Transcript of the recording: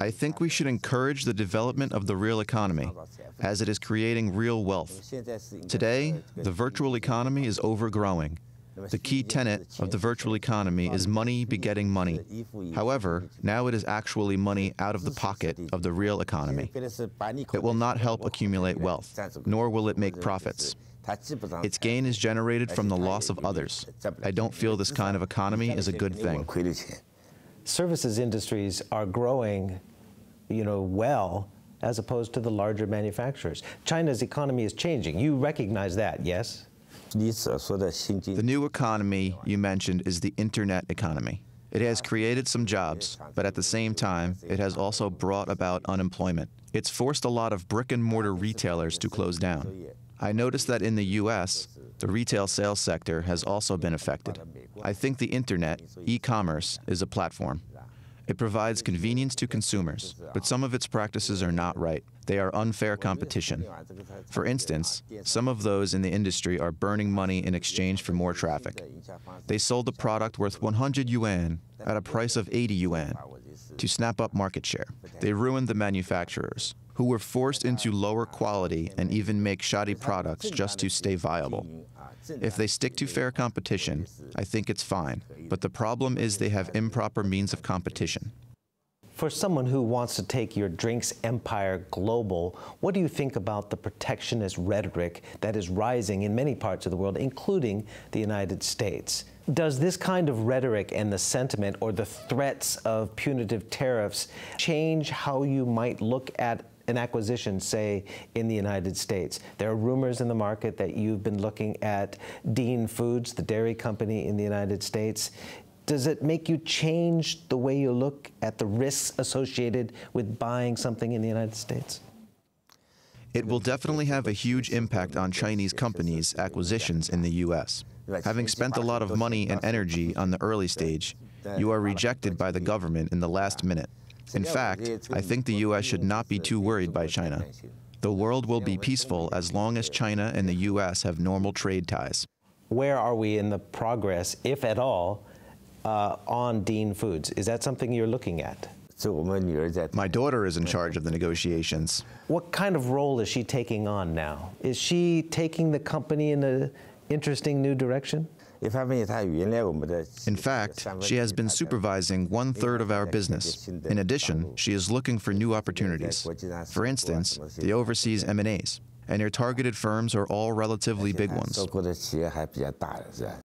I think we should encourage the development of the real economy, as it is creating real wealth. Today, the virtual economy is overgrowing. The key tenet of the virtual economy is money begetting money. However, now it is actually money out of the pocket of the real economy. It will not help accumulate wealth, nor will it make profits. Its gain is generated from the loss of others. I don't feel this kind of economy is a good thing. Services industries are growing, well, as opposed to the larger manufacturers. China's economy is changing. You recognize that, yes? The new economy you mentioned is the internet economy. It has created some jobs, but at the same time, it has also brought about unemployment. It's forced a lot of brick-and-mortar retailers to close down. I noticed that in the U.S., the retail sales sector has also been affected. I think the internet, e-commerce, is a platform. It provides convenience to consumers, but some of its practices are not right. They are unfair competition. For instance, some of those in the industry are burning money in exchange for more traffic. They sold a product worth 100 yuan at a price of 80 yuan to snap up market share. They ruined the manufacturers, who were forced into lower quality and even make shoddy products just to stay viable. If they stick to fair competition, I think it's fine. But the problem is they have improper means of competition. For someone who wants to take your drinks empire global, what do you think about the protectionist rhetoric that is rising in many parts of the world, including the United States? Does this kind of rhetoric and the sentiment or the threats of punitive tariffs change how you might look at an acquisition, say, in the United States? There are rumors in the market that you've been looking at Dean Foods, the dairy company in the United States. Does it make you change the way you look at the risks associated with buying something in the United States? It will definitely have a huge impact on Chinese companies' acquisitions in the U.S. Having spent a lot of money and energy on the early stage, you are rejected by the government in the last minute. In fact, I think the U.S. should not be too worried by China. The world will be peaceful as long as China and the U.S. have normal trade ties. Where are we in the progress, if at all, on Dean Foods? Is that something you're looking at? My daughter is in charge of the negotiations. What kind of role is she taking on now? Is she taking the company in an interesting new direction? In fact, she has been supervising 1/3 of our business. In addition, she is looking for new opportunities. For instance, the overseas M&As. And your targeted firms are all relatively big ones.